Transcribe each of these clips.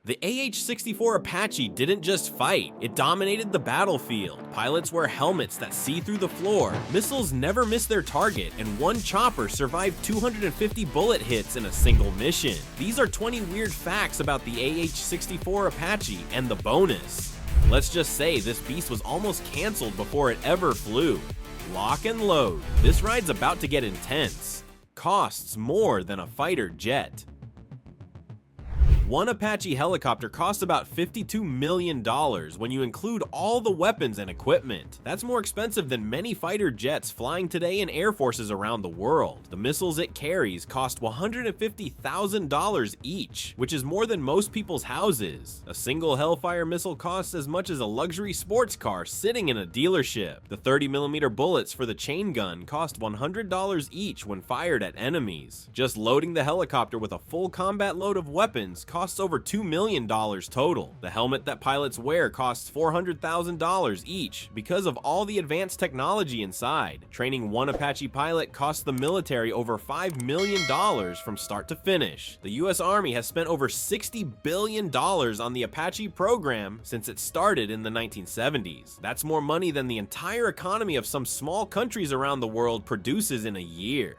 The AH-64 Apache didn't just fight, it dominated the battlefield. Pilots wear helmets that see through the floor, missiles never miss their target, and one chopper survived 250 bullet hits in a single mission. These are 20 weird facts about the AH-64 Apache and the bonus. Let's just say this beast was almost cancelled before it ever flew. Lock and load. This ride's about to get intense. Costs more than a fighter jet. One Apache helicopter costs about $52 million when you include all the weapons and equipment. That's more expensive than many fighter jets flying today in air forces around the world. The missiles it carries cost $150,000 each, which is more than most people's houses. A single Hellfire missile costs as much as a luxury sports car sitting in a dealership. The 30mm bullets for the chain gun cost $100 each when fired at enemies. Just loading the helicopter with a full combat load of weapons costs over $2 million total. The helmet that pilots wear costs $400,000 each because of all the advanced technology inside. Training one Apache pilot costs the military over $5 million from start to finish. The US Army has spent over $60 billion on the Apache program since it started in the 1970s. That's more money than the entire economy of some small countries around the world produces in a year.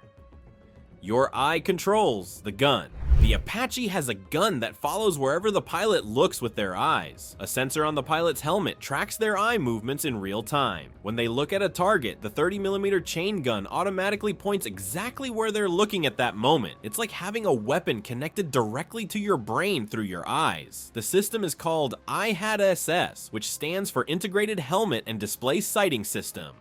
Your eye controls the gun. The Apache has a gun that follows wherever the pilot looks with their eyes. A sensor on the pilot's helmet tracks their eye movements in real time. When they look at a target, the 30mm chain gun automatically points exactly where they're looking at that moment. It's like having a weapon connected directly to your brain through your eyes. The system is called IHAD-SS, which stands for Integrated Helmet and Display Sighting System.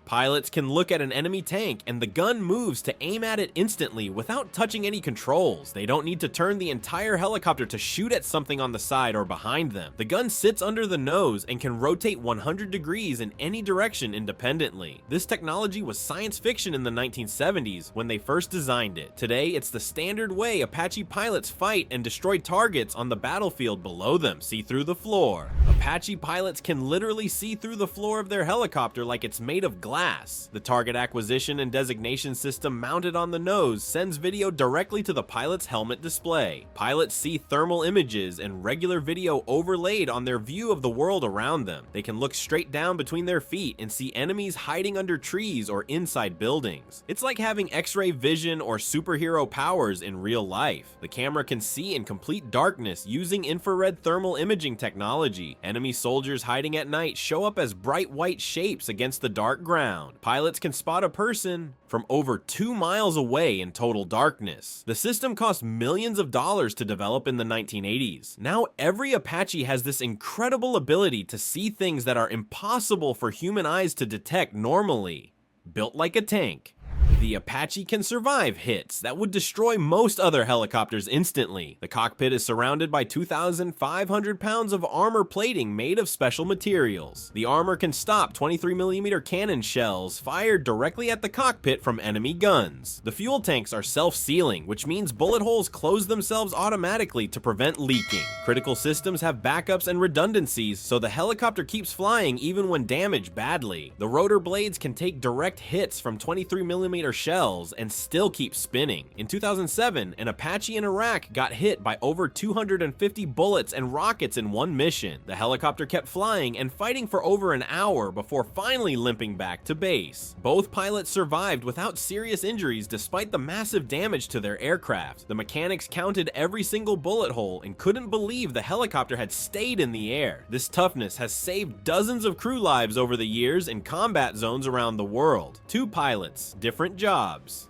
Pilots can look at an enemy tank and the gun moves to aim at it instantly without touching any controls. They don't need to turn the entire helicopter to shoot at something on the side or behind them. The gun sits under the nose and can rotate 100 degrees in any direction independently. This technology was science fiction in the 1970s when they first designed it. Today, it's the standard way Apache pilots fight and destroy targets on the battlefield below them. See through the floor. Apache pilots can literally see through the floor of their helicopter like it's made of glass. The target acquisition and designation system mounted on the nose sends video directly to the pilot's helmet display. Pilots see thermal images and regular video overlaid on their view of the world around them. They can look straight down between their feet and see enemies hiding under trees or inside buildings. It's like having X-ray vision or superhero powers in real life. The camera can see in complete darkness using infrared thermal imaging technology. Enemy soldiers hiding at night show up as bright white shapes against the dark ground. Pilots can spot a person from over 2 miles away in total darkness. The system cost millions of dollars to develop in the 1980s. Now every Apache has this incredible ability to see things that are impossible for human eyes to detect normally. Built like a tank, the Apache can survive hits that would destroy most other helicopters instantly. The cockpit is surrounded by 2,500 pounds of armor plating made of special materials. The armor can stop 23mm cannon shells fired directly at the cockpit from enemy guns. The fuel tanks are self-sealing, which means bullet holes close themselves automatically to prevent leaking. Critical systems have backups and redundancies, so the helicopter keeps flying even when damaged badly. The rotor blades can take direct hits from 23mm shells and still keep spinning. In 2007, an Apache in Iraq got hit by over 250 bullets and rockets in one mission. The helicopter kept flying and fighting for over an hour before finally limping back to base. Both pilots survived without serious injuries despite the massive damage to their aircraft. The mechanics counted every single bullet hole and couldn't believe the helicopter had stayed in the air. This toughness has saved dozens of crew lives over the years in combat zones around the world. 2 pilots, different jobs.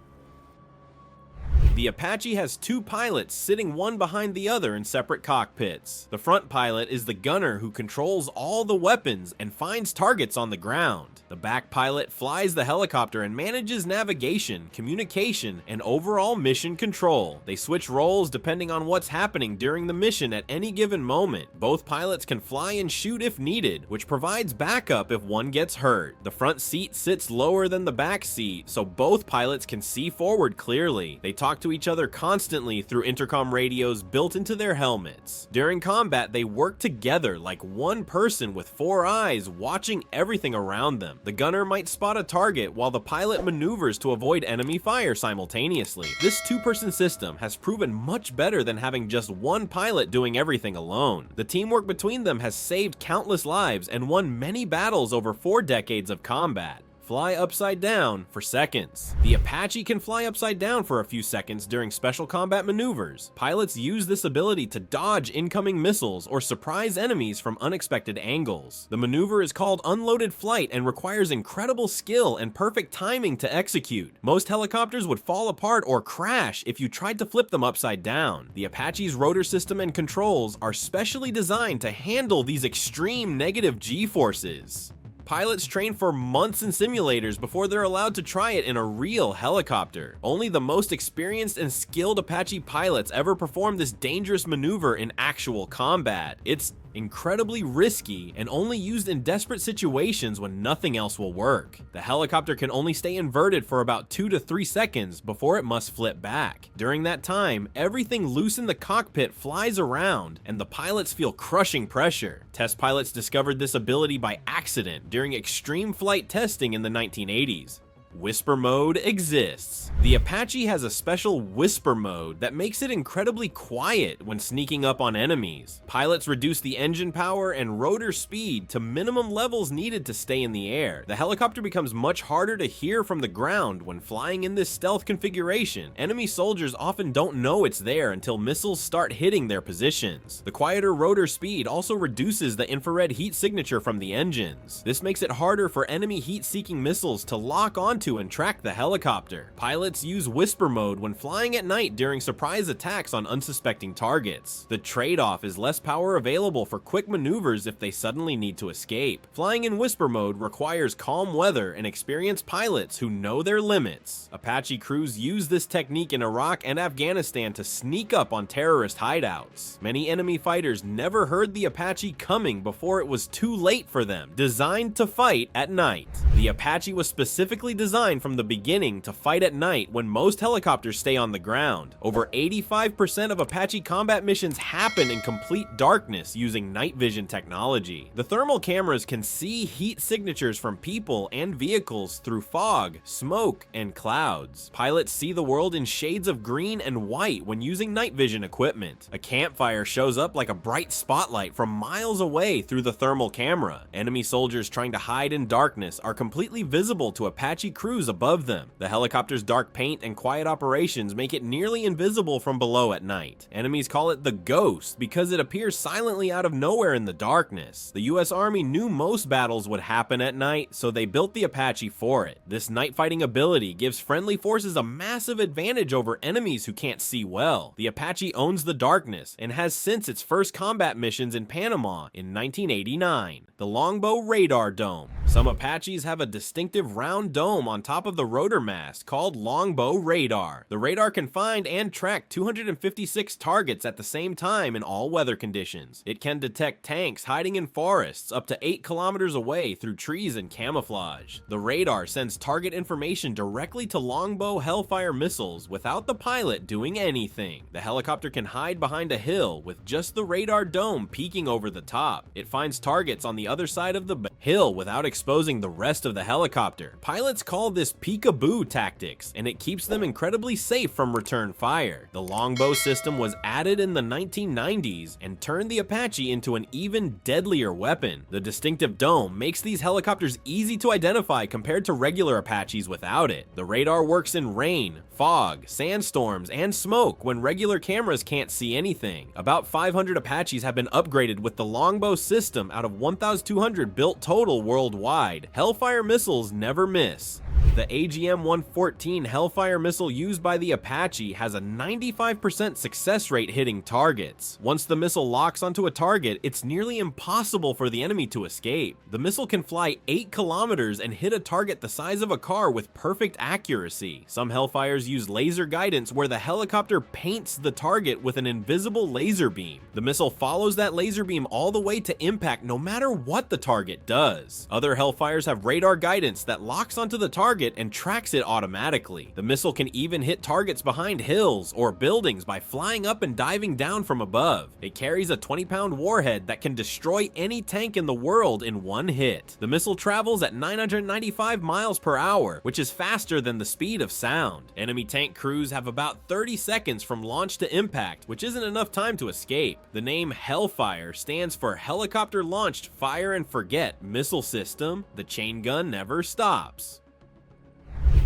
The Apache has 2 pilots sitting one behind the other in separate cockpits. The front pilot is the gunner who controls all the weapons and finds targets on the ground. The back pilot flies the helicopter and manages navigation, communication, and overall mission control. They switch roles depending on what's happening during the mission at any given moment. Both pilots can fly and shoot if needed, which provides backup if one gets hurt. The front seat sits lower than the back seat, so both pilots can see forward clearly. They talk to each other constantly through intercom radios built into their helmets. During combat, they work together like one person with 4 eyes watching everything around them. The gunner might spot a target while the pilot maneuvers to avoid enemy fire simultaneously. This two-person system has proven much better than having just one pilot doing everything alone. The teamwork between them has saved countless lives and won many battles over 4 decades of combat. Fly upside down for seconds. The Apache can fly upside down for a few seconds during special combat maneuvers. Pilots use this ability to dodge incoming missiles or surprise enemies from unexpected angles. The maneuver is called unloaded flight and requires incredible skill and perfect timing to execute. Most helicopters would fall apart or crash if you tried to flip them upside down. The Apache's rotor system and controls are specially designed to handle these extreme negative G-forces. Pilots train for months in simulators before they're allowed to try it in a real helicopter. Only the most experienced and skilled Apache pilots ever perform this dangerous maneuver in actual combat. It's incredibly risky and only used in desperate situations when nothing else will work. The helicopter can only stay inverted for about 2 to 3 seconds before it must flip back. During that time, everything loose in the cockpit flies around and the pilots feel crushing pressure. Test pilots discovered this ability by accident during extreme flight testing in the 1980s. Whisper mode exists. The Apache has a special whisper mode that makes it incredibly quiet when sneaking up on enemies. Pilots reduce the engine power and rotor speed to minimum levels needed to stay in the air. The helicopter becomes much harder to hear from the ground when flying in this stealth configuration. Enemy soldiers often don't know it's there until missiles start hitting their positions. The quieter rotor speed also reduces the infrared heat signature from the engines. This makes it harder for enemy heat-seeking missiles to lock onto and track the helicopter. Pilots use whisper mode when flying at night during surprise attacks on unsuspecting targets. The trade-off is less power available for quick maneuvers if they suddenly need to escape. Flying in whisper mode requires calm weather and experienced pilots who know their limits. Apache crews use this technique in Iraq and Afghanistan to sneak up on terrorist hideouts. Many enemy fighters never heard the Apache coming before it was too late for them. Designed to fight at night. The Apache was specifically designed from the beginning to fight at night when most helicopters stay on the ground. Over 85% of Apache combat missions happen in complete darkness using night vision technology. The thermal cameras can see heat signatures from people and vehicles through fog, smoke, and clouds. Pilots see the world in shades of green and white when using night vision equipment. A campfire shows up like a bright spotlight from miles away through the thermal camera. Enemy soldiers trying to hide in darkness are completely visible to Apache crews above them. The helicopter's dark paint and quiet operations make it nearly invisible from below at night. Enemies call it the Ghost because it appears silently out of nowhere in the darkness. The US Army knew most battles would happen at night, so they built the Apache for it. This night fighting ability gives friendly forces a massive advantage over enemies who can't see well. The Apache owns the darkness and has since its first combat missions in Panama in 1989. The Longbow radar dome. Some Apaches have a distinctive round dome on top of the rotor mast called Longbow radar. The radar can find and track 256 targets at the same time in all weather conditions. It can detect tanks hiding in forests up to 8 kilometers away through trees and camouflage. The radar sends target information directly to Longbow Hellfire missiles without the pilot doing anything. The helicopter can hide behind a hill with just the radar dome peeking over the top. It finds targets on the other side of the hill without exposing the rest of the helicopter. Pilots call this peekaboo tactics, and it keeps them incredibly safe from return fire. The Longbow system was added in the 1990s and turned the Apache into an even deadlier weapon. The distinctive dome makes these helicopters easy to identify compared to regular Apaches without it. The radar works in rain, fog, sandstorms, and smoke when regular cameras can't see anything. About 500 Apaches have been upgraded with the Longbow system out of 1,200 built total worldwide. Hellfire missiles never miss. The AGM-114 Hellfire missile used by the Apache has a 95% success rate hitting targets. Once the missile locks onto a target, it's nearly impossible for the enemy to escape. The missile can fly 8 kilometers and hit a target the size of a car with perfect accuracy. Some Hellfires use laser guidance where the helicopter paints the target with an invisible laser beam. The missile follows that laser beam all the way to impact no matter what the target does. Other Hellfires have radar guidance that locks onto the target target and tracks it automatically. The missile can even hit targets behind hills or buildings by flying up and diving down from above. It carries a 20-pound warhead that can destroy any tank in the world in one hit. The missile travels at 995 miles per hour, which is faster than the speed of sound. Enemy tank crews have about 30 seconds from launch to impact, which isn't enough time to escape. The name Hellfire stands for Helicopter Launched Fire and Forget Missile System. The chain gun never stops.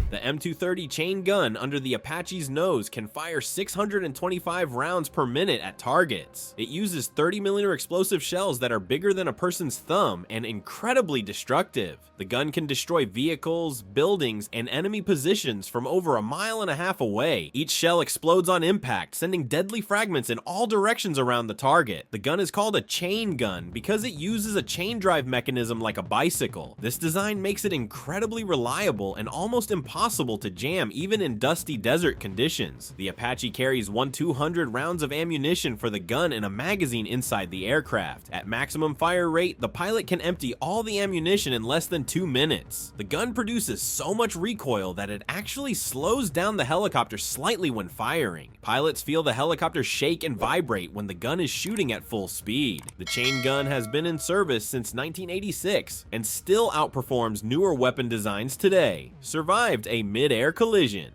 The M230 chain gun under the Apache's nose can fire 625 rounds per minute at targets. It uses 30mm explosive shells that are bigger than a person's thumb and incredibly destructive. The gun can destroy vehicles, buildings, and enemy positions from over 1.5 miles away. Each shell explodes on impact, sending deadly fragments in all directions around the target. The gun is called a chain gun because it uses a chain drive mechanism like a bicycle. This design makes it incredibly reliable and almost impossible to jam even in dusty desert conditions. The Apache carries 1/200 rounds of ammunition for the gun in a magazine inside the aircraft. At maximum fire rate, the pilot can empty all the ammunition in less than 2 minutes. The gun produces so much recoil that it actually slows down the helicopter slightly when firing. Pilots feel the helicopter shake and vibrate when the gun is shooting at full speed. The chain gun has been in service since 1986 and still outperforms newer weapon designs today. Survived a mid-air collision.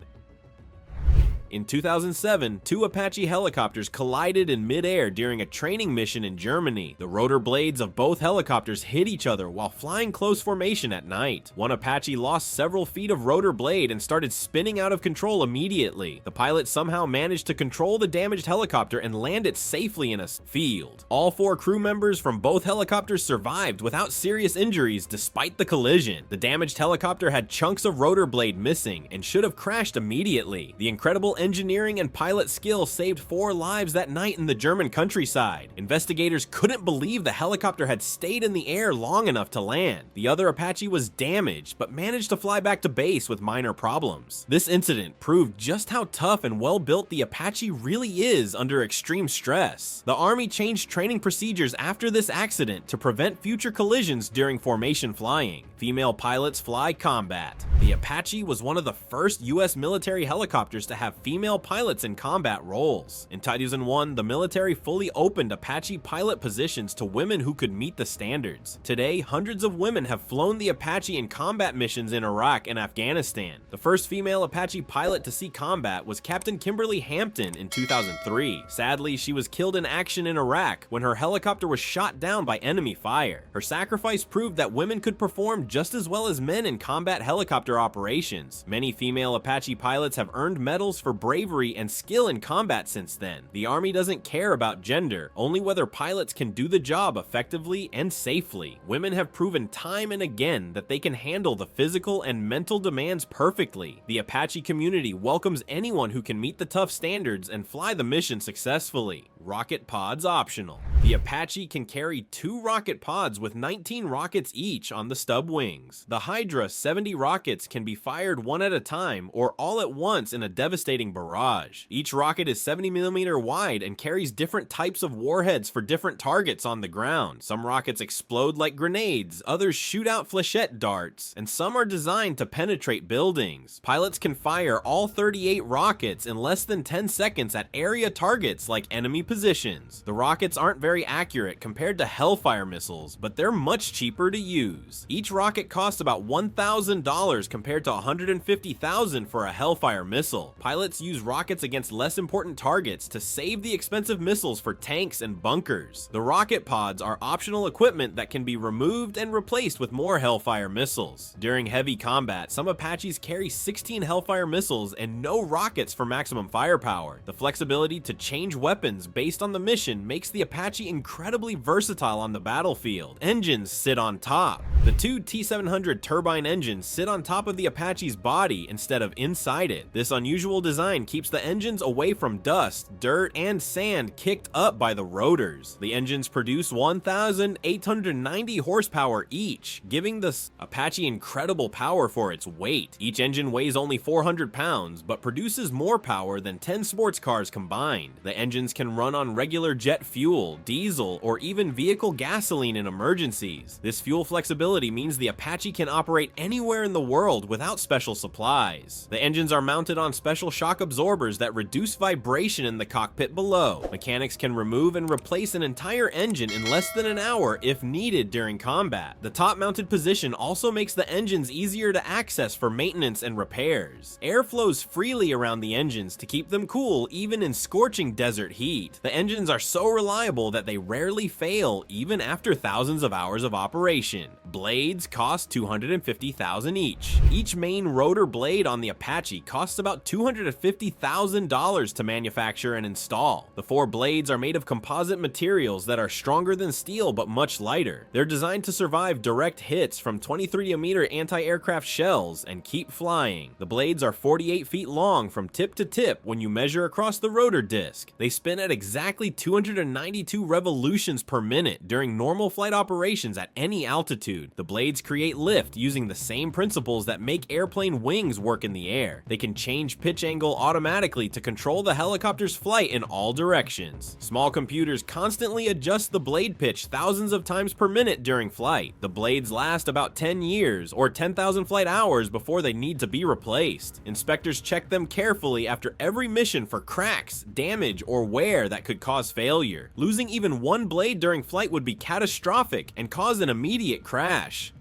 In 2007, 2 Apache helicopters collided in mid-air during a training mission in Germany. The rotor blades of both helicopters hit each other while flying close formation at night. One Apache lost several feet of rotor blade and started spinning out of control immediately. The pilot somehow managed to control the damaged helicopter and land it safely in a field. All 4 crew members from both helicopters survived without serious injuries despite the collision. The damaged helicopter had chunks of rotor blade missing and should have crashed immediately. The incredible engineering and pilot skill saved 4 lives that night in the German countryside. Investigators couldn't believe the helicopter had stayed in the air long enough to land. The other Apache was damaged, but managed to fly back to base with minor problems. This incident proved just how tough and well built the Apache really is under extreme stress. The Army changed training procedures after this accident to prevent future collisions during formation flying. Female pilots fly combat. The Apache was one of the first US military helicopters to have female pilots in combat roles. In 2001, the military fully opened Apache pilot positions to women who could meet the standards. Today, hundreds of women have flown the Apache in combat missions in Iraq and Afghanistan. The first female Apache pilot to see combat was Captain Kimberly Hampton in 2003. Sadly, she was killed in action in Iraq when her helicopter was shot down by enemy fire. Her sacrifice proved that women could perform just as well as men in combat helicopter operations. Many female Apache pilots have earned medals for bravery and skill in combat since then. The Army doesn't care about gender, only whether pilots can do the job effectively and safely. Women have proven time and again that they can handle the physical and mental demands perfectly. The Apache community welcomes anyone who can meet the tough standards and fly the mission successfully. Rocket pods optional. The Apache can carry 2 rocket pods with 19 rockets each on the stub wings. The Hydra 70 rockets can be fired one at a time or all at once in a devastating barrage. Each rocket is 70mm wide and carries different types of warheads for different targets on the ground. Some rockets explode like grenades, others shoot out flechette darts, and some are designed to penetrate buildings. Pilots can fire all 38 rockets in less than 10 seconds at area targets like enemy positions. The rockets aren't very accurate compared to Hellfire missiles, but they're much cheaper to use. Each rocket costs about $1,000 compared to $150,000 for a Hellfire missile. Pilots use rockets against less important targets to save the expensive missiles for tanks and bunkers. The rocket pods are optional equipment that can be removed and replaced with more Hellfire missiles. During heavy combat, some Apaches carry 16 Hellfire missiles and no rockets for maximum firepower. The flexibility to change weapons based on the mission makes the Apache incredibly versatile on the battlefield. Engines sit on top. The 2 T-700 turbine engines sit on top of the Apache's body instead of inside it. This unusual design keeps the engines away from dust, dirt, and sand kicked up by the rotors. The engines produce 1,890 horsepower each, giving the Apache incredible power for its weight. Each engine weighs only 400 pounds, but produces more power than 10 sports cars combined. The engines can run on regular jet fuel, diesel, or even vehicle gasoline in emergencies. This fuel flexibility survivability means the Apache can operate anywhere in the world without special supplies. The engines are mounted on special shock absorbers that reduce vibration in the cockpit below. Mechanics can remove and replace an entire engine in less than an hour if needed during combat. The top-mounted position also makes the engines easier to access for maintenance and repairs. Air flows freely around the engines to keep them cool even in scorching desert heat. The engines are so reliable that they rarely fail even after thousands of hours of operation. Blades cost $250,000 each. Each main rotor blade on the Apache costs about $250,000 to manufacture and install. The 4 blades are made of composite materials that are stronger than steel but much lighter. They're designed to survive direct hits from 23mm anti-aircraft shells and keep flying. The blades are 48 feet long from tip to tip when you measure across the rotor disc. They spin at exactly 292 revolutions per minute during normal flight operations at any altitude. The blades create lift using the same principles that make airplane wings work in the air. They can change pitch angle automatically to control the helicopter's flight in all directions. Small computers constantly adjust the blade pitch thousands of times per minute during flight. The blades last about 10 years or 10,000 flight hours before they need to be replaced. Inspectors check them carefully after every mission for cracks, damage, or wear that could cause failure. Losing even one blade during flight would be catastrophic and cause an immediate crash.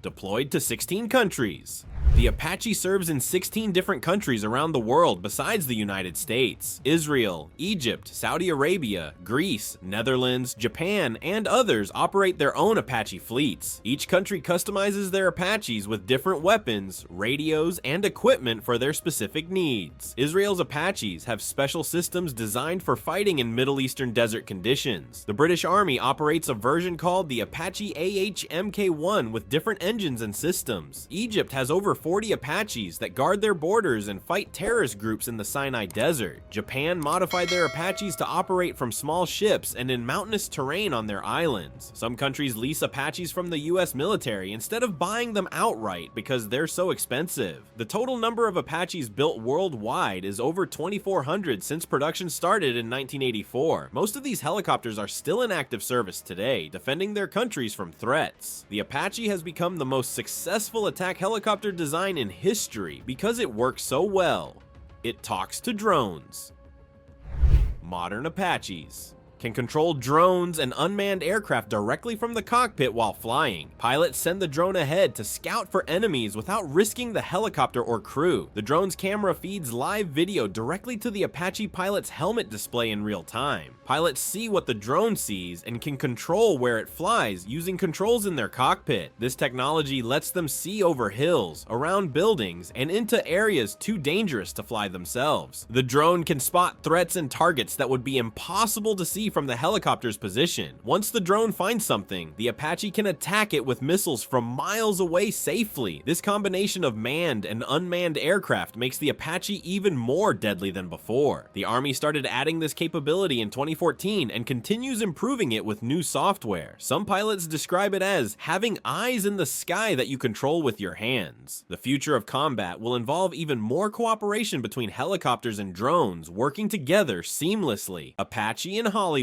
Deployed to 16 countries. The Apache serves in 16 different countries around the world besides the United States. Israel, Egypt, Saudi Arabia, Greece, Netherlands, Japan, and others operate their own Apache fleets. Each country customizes their Apaches with different weapons, radios, and equipment for their specific needs. Israel's Apaches have special systems designed for fighting in Middle Eastern desert conditions. The British Army operates a version called the Apache AH-64 with different engines and systems. Egypt has over 40 Apaches that guard their borders and fight terrorist groups in the Sinai Desert. Japan modified their Apaches to operate from small ships and in mountainous terrain on their islands. Some countries lease Apaches from the US military instead of buying them outright because they're so expensive. The total number of Apaches built worldwide is over 2,400 since production started in 1984. Most of these helicopters are still in active service today, defending their countries from threats. The Apache has become the most successful attack helicopter design in history because it works so well. It talks to drones. Modern Apaches can control drones and unmanned aircraft directly from the cockpit while flying. Pilots send the drone ahead to scout for enemies without risking the helicopter or crew. The drone's camera feeds live video directly to the Apache pilot's helmet display in real time. Pilots see what the drone sees and can control where it flies using controls in their cockpit. This technology lets them see over hills, around buildings, and into areas too dangerous to fly themselves. The drone can spot threats and targets that would be impossible to see from the helicopter's position. Once the drone finds something, the Apache can attack it with missiles from miles away safely. This combination of manned and unmanned aircraft makes the Apache even more deadly than before. The Army started adding this capability in 2014 and continues improving it with new software. Some pilots describe it as having eyes in the sky that you control with your hands. The future of combat will involve even more cooperation between helicopters and drones working together seamlessly. Apache in Hollywood.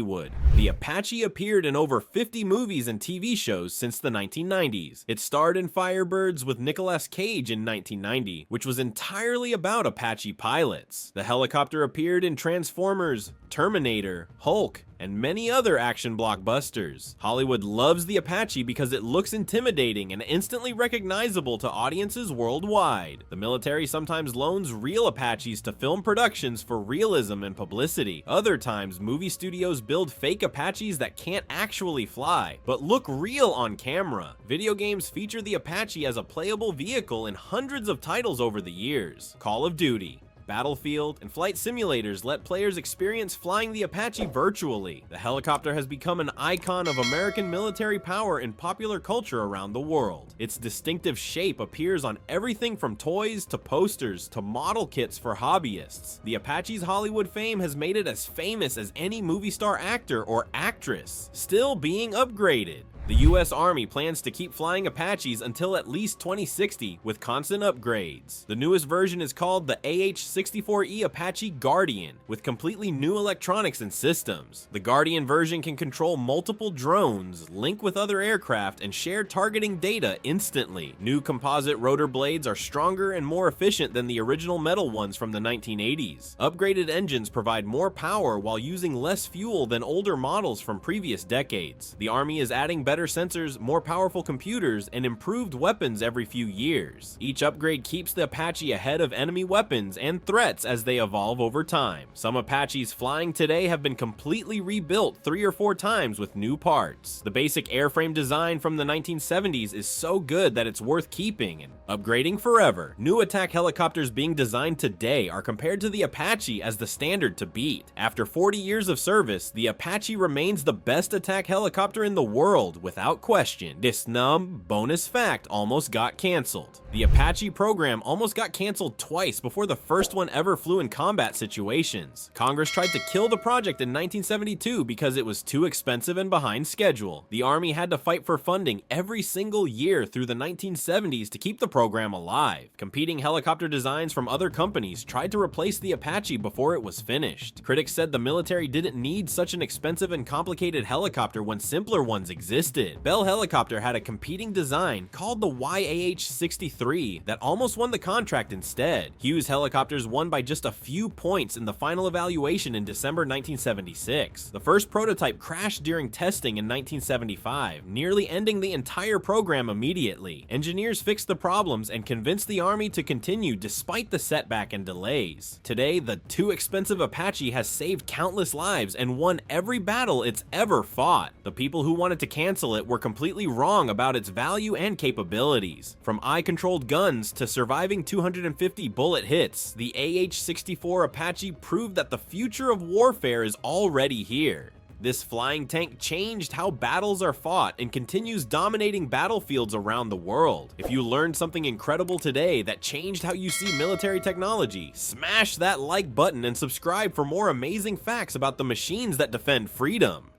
The Apache appeared in over 50 movies and TV shows since the 1990s. It starred in Firebirds with Nicolas Cage in 1990, which was entirely about Apache pilots. The helicopter appeared in Transformers, Terminator, Hulk, and many other action blockbusters. Hollywood loves the Apache because it looks intimidating and instantly recognizable to audiences worldwide. The military sometimes loans real Apaches to film productions for realism and publicity. Other times, movie studios build fake Apaches that can't actually fly, but look real on camera. Video games feature the Apache as a playable vehicle in hundreds of titles over the years. Call of Duty, Battlefield, and flight simulators let players experience flying the Apache virtually. The helicopter has become an icon of American military power in popular culture around the world. Its distinctive shape appears on everything from toys to posters to model kits for hobbyists. The Apache's Hollywood fame has made it as famous as any movie star actor or actress, still being upgraded. The US Army plans to keep flying Apaches until at least 2060 with constant upgrades. The newest version is called the AH-64E Apache Guardian, with completely new electronics and systems. The Guardian version can control multiple drones, link with other aircraft, and share targeting data instantly. New composite rotor blades are stronger and more efficient than the original metal ones from the 1980s. Upgraded engines provide more power while using less fuel than older models from previous decades. The Army is adding better sensors, more powerful computers, and improved weapons every few years. Each upgrade keeps the Apache ahead of enemy weapons and threats as they evolve over time. Some Apaches flying today have been completely rebuilt 3 or 4 times with new parts. The basic airframe design from the 1970s is so good that it's worth keeping and upgrading forever. New attack helicopters being designed today are compared to the Apache as the standard to beat. After 40 years of service, the Apache remains the best attack helicopter in the world without question. This bonus fact almost got cancelled. The Apache program almost got cancelled twice before the first one ever flew in combat situations. Congress tried to kill the project in 1972 because it was too expensive and behind schedule. The Army had to fight for funding every single year through the 1970s to keep the program alive. Competing helicopter designs from other companies tried to replace the Apache before it was finished. Critics said the military didn't need such an expensive and complicated helicopter when simpler ones existed. Bell Helicopter had a competing design called the AH-63 that almost won the contract instead. Hughes Helicopters won by just a few points in the final evaluation in December 1976. The first prototype crashed during testing in 1975, nearly ending the entire program immediately. Engineers fixed the problems and convinced the Army to continue despite the setback and delays. Today, the too expensive Apache has saved countless lives and won every battle it's ever fought. The people who wanted to cancel it were completely wrong about its value and capabilities. From eye-controlled guns to surviving 250 bullet hits, the AH-64 Apache proved that the future of warfare is already here. This flying tank changed how battles are fought and continues dominating battlefields around the world. If you learned something incredible today that changed how you see military technology, smash that like button and subscribe for more amazing facts about the machines that defend freedom.